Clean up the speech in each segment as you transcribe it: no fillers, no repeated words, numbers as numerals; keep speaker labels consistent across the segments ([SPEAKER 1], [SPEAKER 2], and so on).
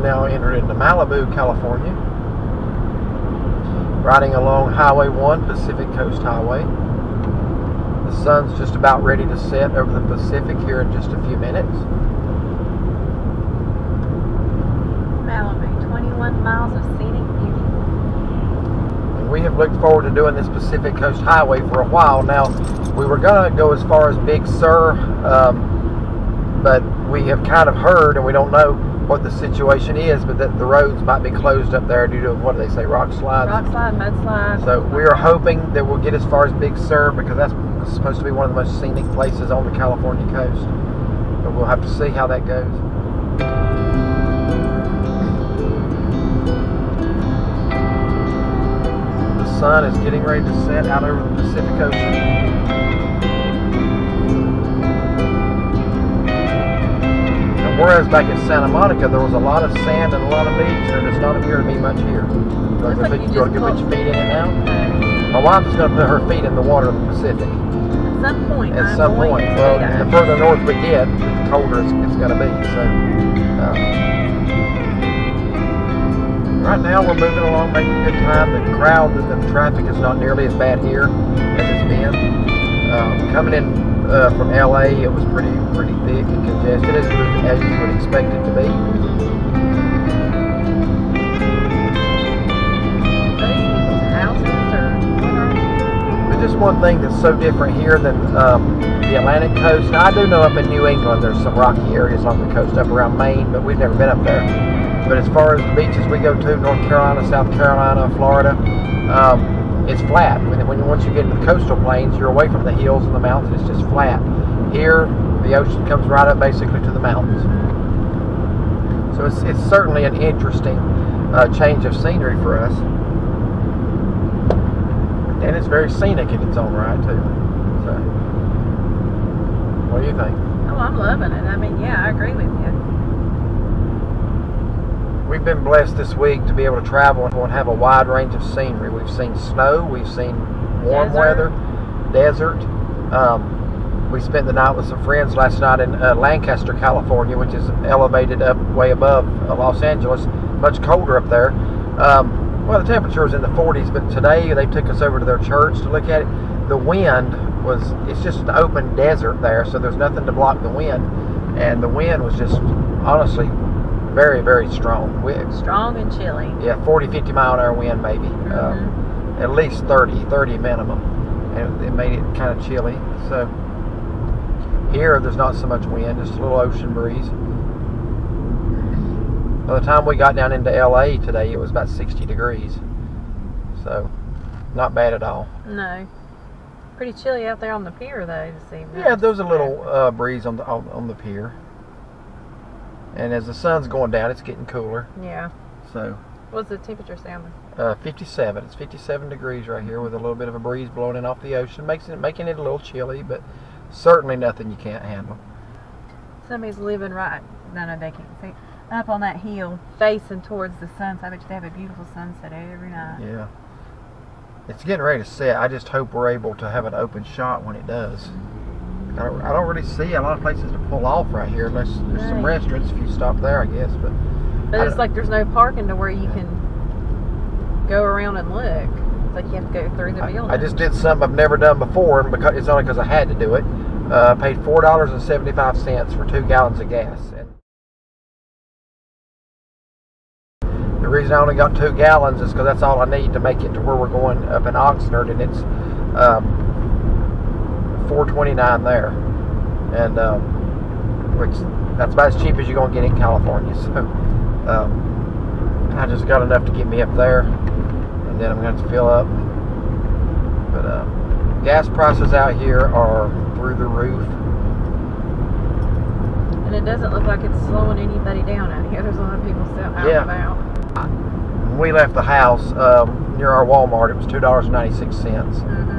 [SPEAKER 1] now entered into Malibu, California, riding along Highway 1, Pacific Coast Highway. The sun's just about ready to set over the Pacific here in just a few minutes.
[SPEAKER 2] Malibu, 21 miles of scenic beauty.
[SPEAKER 1] And we have looked forward to doing this Pacific Coast Highway for a while now. We were going to go as far as Big Sur, but we have kind of heard, and we don't know what the situation is, but that the roads might be closed up there due to, what do they say, rock slides?
[SPEAKER 2] Rock slide, mudslide.
[SPEAKER 1] So we are hoping that we'll get as far as Big Sur, because that's supposed to be one of the most scenic places on the California coast. But we'll have to see how that goes. The sun is getting ready to set out over the Pacific Ocean. Whereas back at Santa Monica, there was a lot of sand and a lot of beach. There does not appear to be much here. You want to put your feet in and out? My wife is going to put her feet in the water of the Pacific.
[SPEAKER 2] At some point.
[SPEAKER 1] At some point. Well, the further north we get, the colder it's going to be. So, right now we're moving along, making good time. The crowd, the traffic is not nearly as bad here as it's been. Coming in from LA, it was pretty thick and congested, as you would expect it to be. But just one thing that's so different here than the Atlantic coast. Now, I do know up in New England there's some rocky areas on the coast up around Maine, but we've never been up there. But as far as the beaches we go to, North Carolina, South Carolina, Florida, it's flat. Once you get into the coastal plains, you're away from the hills and the mountains. It's just flat. Here, the ocean comes right up basically to the mountains. So it's certainly an interesting change of scenery for us. And it's very scenic in its own right, too. So, what do you think?
[SPEAKER 2] Oh, I'm loving it. I mean, yeah, I agree with you.
[SPEAKER 1] We've been blessed this week to be able to travel and have a wide range of scenery. We've seen snow, we've seen warm weather, desert. We spent the night with some friends last night in Lancaster, California, which is elevated up way above Los Angeles. Much colder up there. Well, the temperature was in the 40s, but today they took us over to their church to look at it. The wind it's just an open desert there, so there's nothing to block the wind. And the wind was just, honestly, very, very strong.
[SPEAKER 2] Strong and chilly.
[SPEAKER 1] Yeah, 40, 50 mile an hour wind maybe.
[SPEAKER 2] Mm-hmm.
[SPEAKER 1] At least 30 minimum. And it made it kind of chilly. So here there's not so much wind, just a little ocean breeze. By the time we got down into LA today, it was about 60 degrees. So not bad at all.
[SPEAKER 2] No. Pretty chilly out there on the pier though this evening.
[SPEAKER 1] Yeah, there was a little breeze on the pier. And as the sun's going down, it's getting cooler.
[SPEAKER 2] Yeah.
[SPEAKER 1] So.
[SPEAKER 2] What's the temperature sounding?
[SPEAKER 1] 57. It's 57 degrees right here with a little bit of a breeze blowing in off the ocean, making it a little chilly, but certainly nothing you can't handle.
[SPEAKER 2] Somebody's living right. No, they can't see. Up on that hill, facing towards the sun. So I bet you they have a beautiful sunset every night.
[SPEAKER 1] Yeah. It's getting ready to set. I just hope we're able to have an open shot when it does. I don't really see a lot of places to pull off right here, unless there's some restaurants if you stop there, I guess. But
[SPEAKER 2] it's like there's no parking to where you can go around and look. It's like you have to go through the building.
[SPEAKER 1] I just did something I've never done before, and it's only because I had to do it. Paid $4.75 for 2 gallons of gas. And the reason I only got 2 gallons is because that's all I need to make it to where we're going up in Oxnard, and it's $4.29 there, and which that's about as cheap as you're going to get in California. So I just got enough to get me up there, and then I'm going to fill up. But gas prices out here are through the roof,
[SPEAKER 2] and it doesn't look like it's slowing anybody down out here. There's a lot of people still out and about.
[SPEAKER 1] When we left the house near our Walmart, it was $2.96.
[SPEAKER 2] Mm-hmm.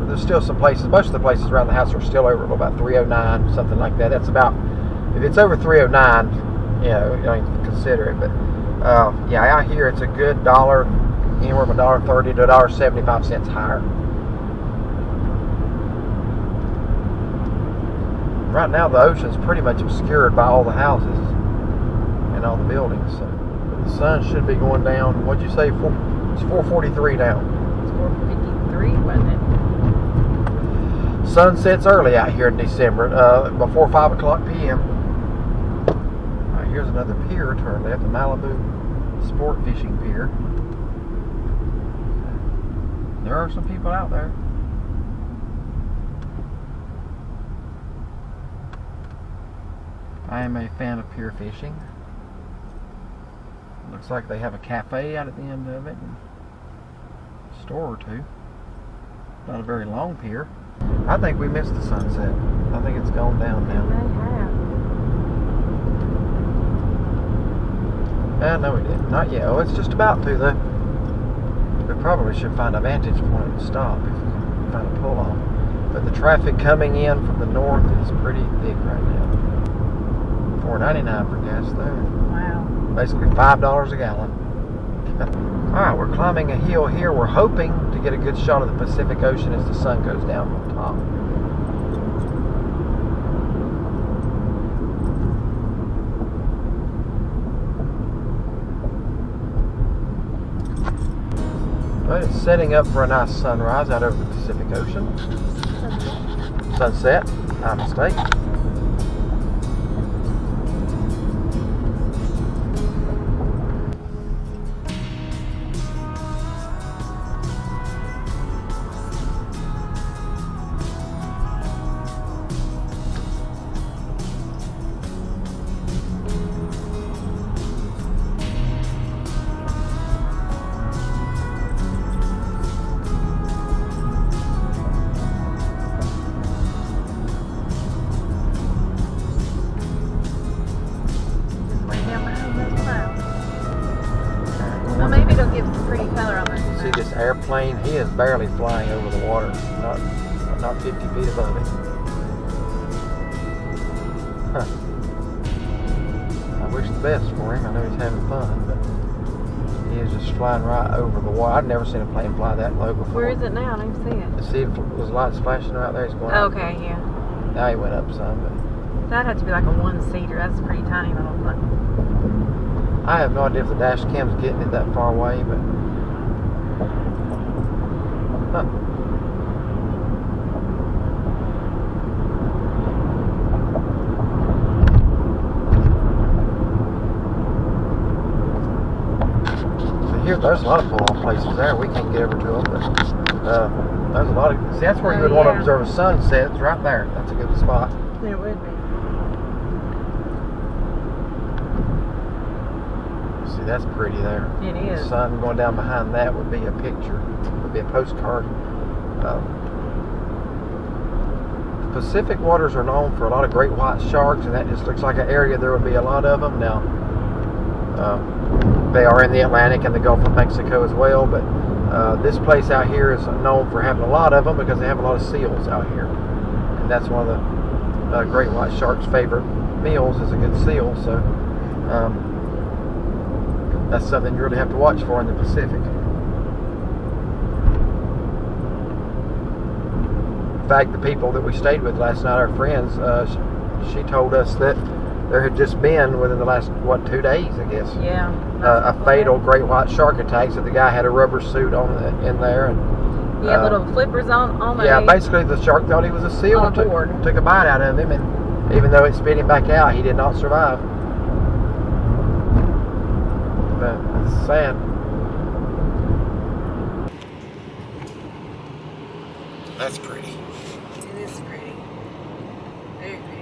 [SPEAKER 1] There's still some places. Most of the places around the house are still over about $3.09, something like that. That's about, if it's over $3.09, you don't even consider it. But yeah, out here it's a good dollar, anywhere from $1.30 to $1.75 higher. Right now the ocean's pretty much obscured by all the houses and all the buildings. So. The sun should be going down. What'd you say? It's 4:43 now.
[SPEAKER 2] It's 4:53, wasn't it?
[SPEAKER 1] Sun sets early out here in December, before 5 o'clock p.m. All right, here's another pier to our left, the Malibu Sport Fishing Pier. There are some people out there. I am a fan of pier fishing. Looks like they have a cafe out at the end of it, and a store or two. Not a very long pier. I think we missed the sunset. I think it's gone down now.
[SPEAKER 2] They have.
[SPEAKER 1] No, we didn't. Not yet. Oh, it's just about to, though. We probably should find a vantage point and stop if we can find a pull off. But the traffic coming in from the north is pretty thick right now. $4.99 for gas there.
[SPEAKER 2] Wow.
[SPEAKER 1] Basically $5 a gallon. Alright, we're climbing a hill here. We're hoping to get a good shot of the Pacific Ocean as the sun goes down on top. But it's setting up for a nice sunrise out over the Pacific Ocean. Sunset, my mistake.
[SPEAKER 2] Well, maybe it'll give some pretty color on this.
[SPEAKER 1] See this airplane? He is barely flying over the water, not 50 feet above it. Huh. I wish the best for him. I know he's having fun, but he is just flying right over the water. I've never seen a plane fly that low before.
[SPEAKER 2] Where is it now? I don't see it.
[SPEAKER 1] See if those lights flashing right there? He's going up.
[SPEAKER 2] Okay, yeah.
[SPEAKER 1] Now he went up some, but
[SPEAKER 2] That'd have to be like a one-seater. That's a pretty tiny little thing.
[SPEAKER 1] I have no idea if the dash cam's getting it that far away, but huh. So here, there's a lot of pull-off places there. We can't get over to them, but there's a lot of. See, that's where you would want to observe a sunset. It's right there. That's a good spot.
[SPEAKER 2] It would be.
[SPEAKER 1] See, that's pretty there.
[SPEAKER 2] It is.
[SPEAKER 1] The sun going down behind that would be a picture. Would be a postcard. The Pacific waters are known for a lot of great white sharks, and that just looks like an area there would be a lot of them. Now, they are in the Atlantic and the Gulf of Mexico as well, but this place out here is known for having a lot of them because they have a lot of seals out here, and that's one of the great white shark's favorite meals is a good seal. So that's something you really have to watch for in the Pacific. In fact, the people that we stayed with last night, our friends, she told us that there had just been within the last 2 days, I guess.
[SPEAKER 2] Yeah.
[SPEAKER 1] A fatal great white shark attack. So the guy had a rubber suit on in there, and
[SPEAKER 2] he had little flippers on the
[SPEAKER 1] yeah, basically the shark thought he was a seal and took a bite out of him, and even though it spit him back out, he did not survive. But it's sad. That's pretty.
[SPEAKER 2] It is pretty. Very pretty.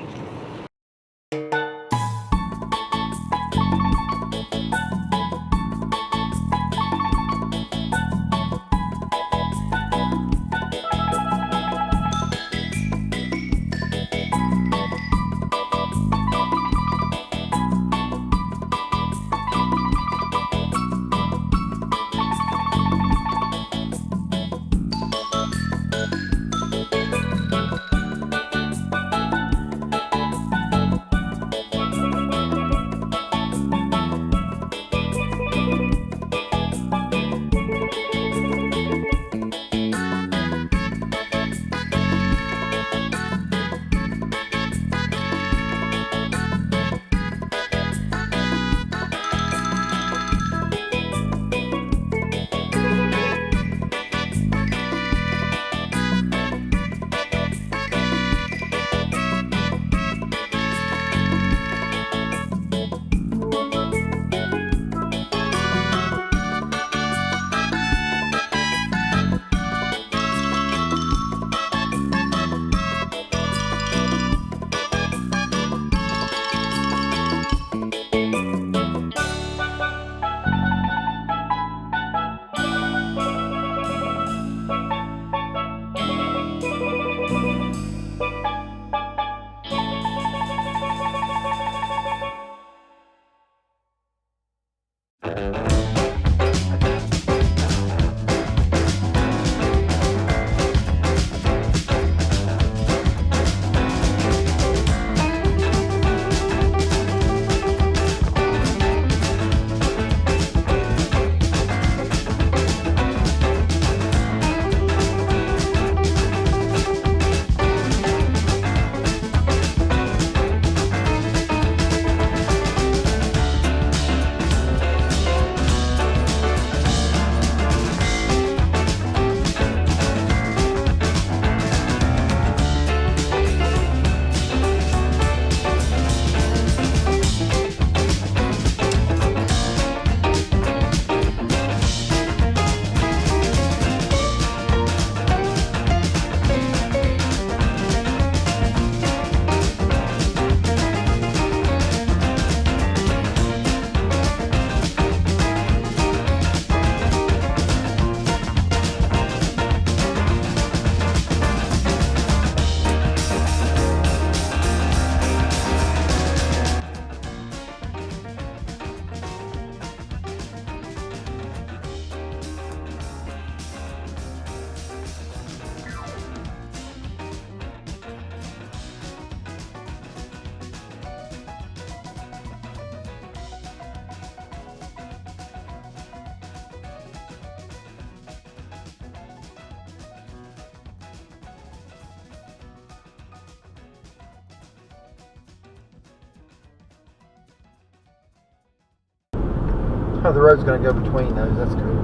[SPEAKER 1] Oh, the road's going to go between those. That's cool.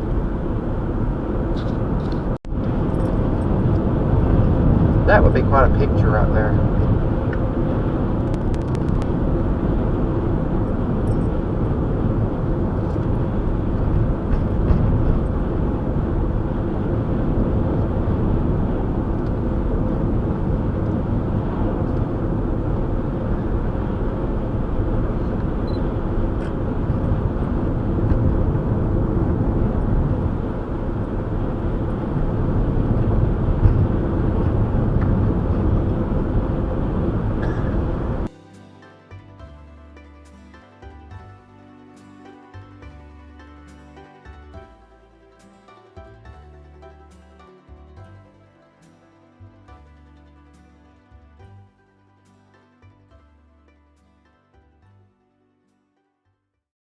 [SPEAKER 1] That would be quite a picture right there.